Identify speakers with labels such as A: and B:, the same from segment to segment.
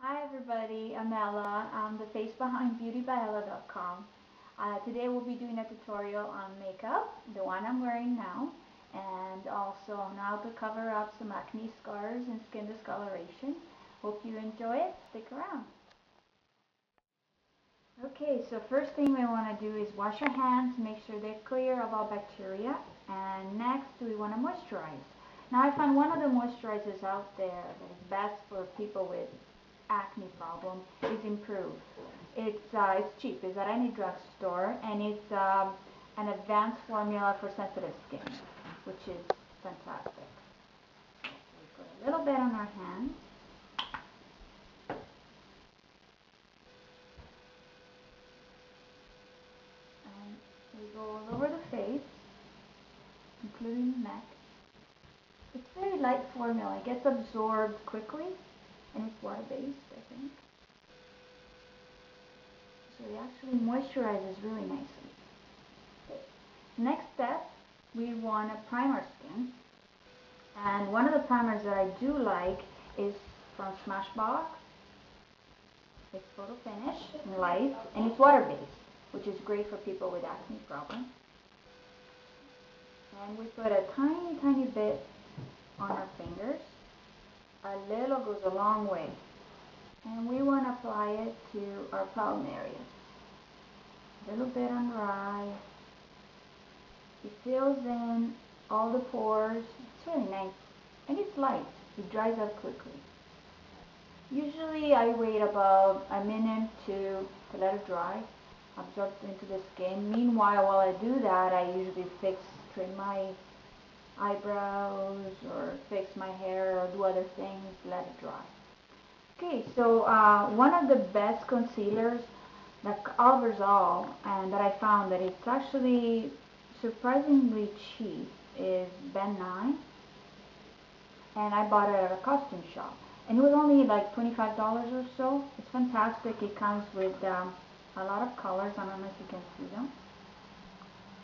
A: Hi everybody, I'm Ella. I'm the face behind beautybyella.com. Today we'll be doing a tutorial on makeup, the one I'm wearing now, and also on how to cover up some acne scars and skin discoloration. Hope you enjoy it. Stick around. Okay, so first thing we want to do is wash our hands, make sure they're clear of all bacteria, and next we want to moisturize. Now I found one of the moisturizers out there that is best for people with acne problem is Improve. It's cheap. It's at any drugstore, and it's an advanced formula for sensitive skin, which is fantastic. We put a little bit on our hands, and we go all over the face, including the neck. It's very light formula. It gets absorbed quickly, and it's water-based, I think. So it actually moisturizes really nicely. Okay. Next step, we want to prime our skin. And one of the primers that I do like is from Smashbox. It's photo finish and light, and it's water-based, which is great for people with acne problems. And we put a tiny, tiny bit on our fingers. A little goes a long way. And we want to apply it to our problem areas. A little bit under eye. It fills in all the pores. It's really nice. And it's light. It dries up quickly. Usually I wait about a minute to let it dry, absorb into the skin. Meanwhile, while I do that, I usually trim my eyebrows or fix my hair or do other things, let it dry. Okay, so one of the best concealers that covers all and that I found that it's actually surprisingly cheap is Ben 9, and I bought it at a costume shop. And it was only like $25 or so. It's fantastic. It comes with a lot of colors. I don't know if you can see them.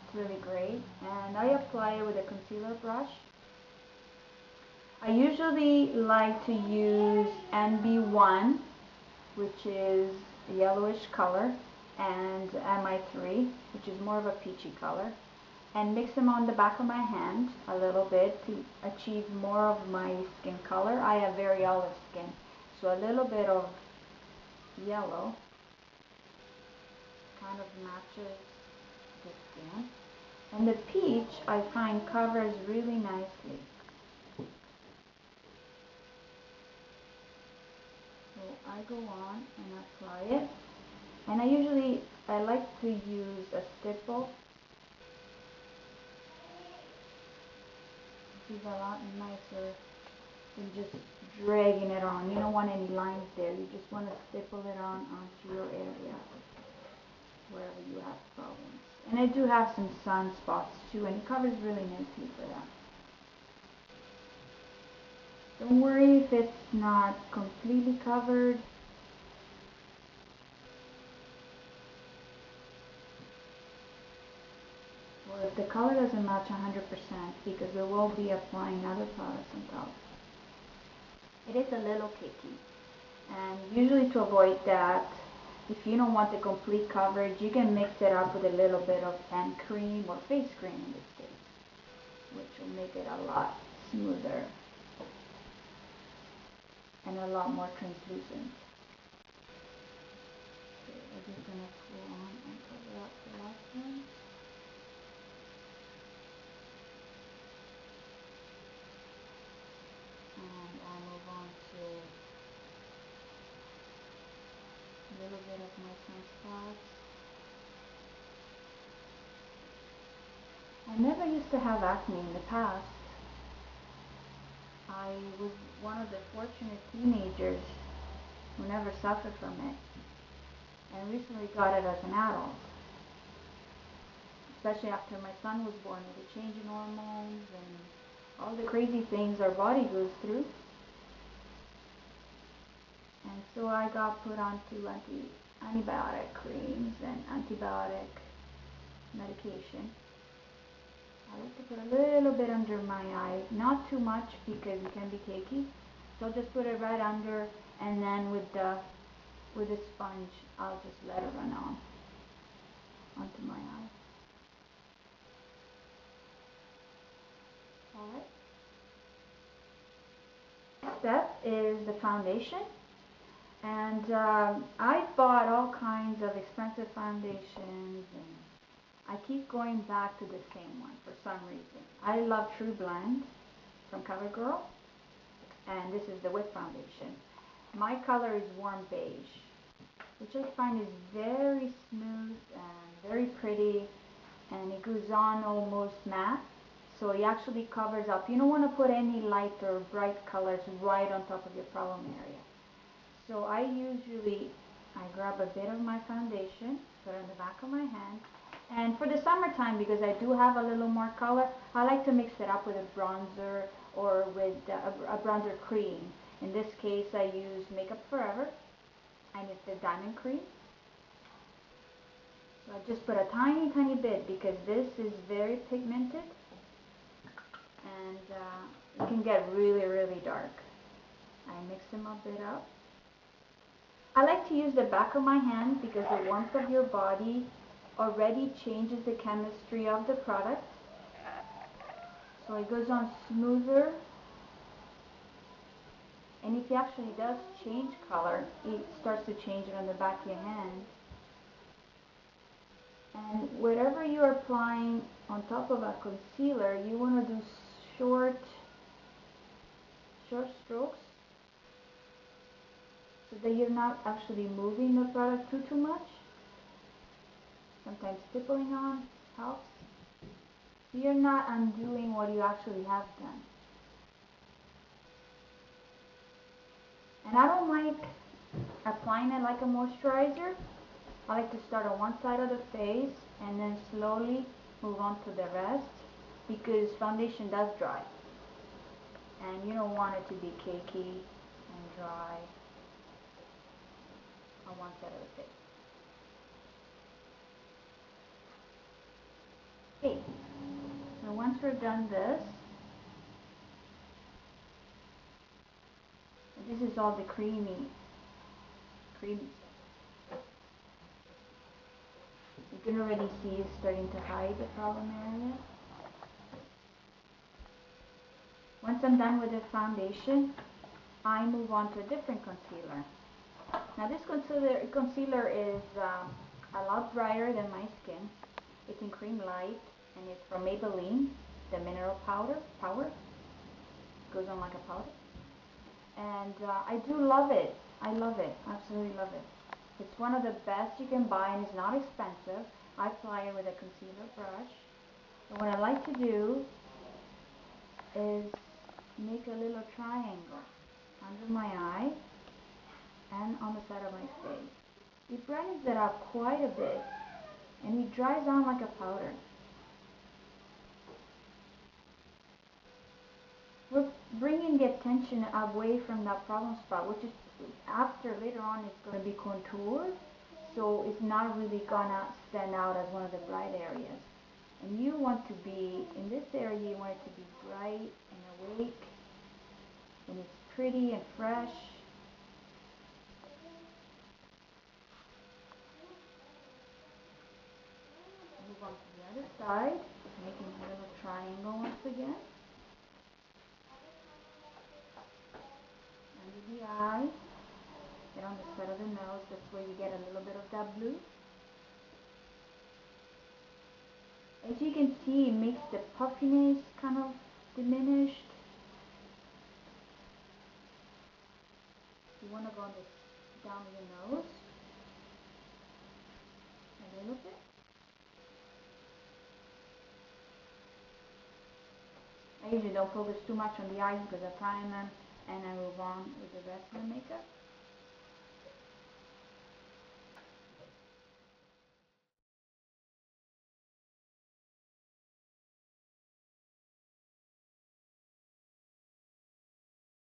A: It's really great. And I apply it with a concealer brush. I usually like to use NB1, which is a yellowish color, and MI3, which is more of a peachy color, and mix them on the back of my hand a little bit to achieve more of my skin color. I have very olive skin, so a little bit of yellow kind of matches the skin. And the peach I find covers really nicely. So I go on and apply it. And I like to use a stipple. This is a lot nicer than just dragging it on. You don't want any lines there. You just want to stipple it on onto your area wherever you have problems. And I do have some sunspots too, and it covers really nicely for that. Don't worry if it's not completely covered. Or if the color doesn't match 100%, because we will be applying other products on top. It is a little cakey. And usually to avoid that, if you don't want the complete coverage, you can mix it up with a little bit of hand cream or face cream in this case, which will make it a lot smoother and a lot more translucent. Okay, we're just going to pull on and cover up the last one. And I'll move on to a little bit of my sunspots. I never used to have acne in the past. I was one of the fortunate teenagers who never suffered from it, and recently got it as an adult. Especially after my son was born with the change in hormones and all the crazy things our body goes through. And so I got put onto antibiotic creams and antibiotic medication. I like to put a little bit under my eye, not too much because it can be cakey. So I'll just put it right under And then with the sponge, I'll just let it run on onto my eye. All right. Next step is the foundation. And I bought all kinds of expensive foundations, and I keep going back to the same one for some reason. I love True Blend from CoverGirl, and this is the Whip Foundation. My color is warm beige, which I find is very smooth and very pretty, and it goes on almost matte, so it actually covers up. You don't want to put any light or bright colors right on top of your problem area. So I grab a bit of my foundation, put it on the back of my hand, and for the summertime, because I do have a little more color, I like to mix it up with a bronzer or with a bronzer cream. In this case, I use Makeup Forever, and it's the Diamond Cream. So I just put a tiny, tiny bit because this is very pigmented, and it can get really, really dark. I mix them a bit up. I like to use the back of my hand because the warmth of your body already changes the chemistry of the product. So it goes on smoother. And if it actually does change color, it starts to change it on the back of your hand. And whatever you're applying on top of a concealer, you want to do short strokes so that you're not actually moving the product too much. Sometimes stippling on helps. You're not undoing what you actually have done. And I don't like applying it like a moisturizer. I like to start on one side of the face and then slowly move on to the rest because foundation does dry. And you don't want it to be cakey and dry on one side of the face. Okay, so once we're done this is all the creamy stuff. You can already see it's starting to hide the problem area. Once I'm done with the foundation, I move on to a different concealer. Now this concealer is a lot brighter than my skin. It's in Cream Light, and it's from Maybelline, the Mineral Power. Goes on like a powder. And I do love it. I love it. Absolutely love it. It's one of the best you can buy, and it's not expensive. I apply it with a concealer brush. And what I like to do is make a little triangle under my eye and on the side of my face. It brightens it up quite a bit, and it dries on like a powder. We're bringing the attention away from that problem spot, which is later on it's going to be contoured, so it's not really going to stand out as one of the bright areas. And you want to be, in this area, you want it to be bright and awake, and it's pretty and fresh. Move on to the other side, making a little triangle once again. Under the eye, get on the side of the nose, that's where you get a little bit of that blue. As you can see, it makes the puffiness kind of diminished. You want to go on this down your nose a little bit. I usually don't focus too much on the eyes because I prime them and I move on with the rest of the makeup.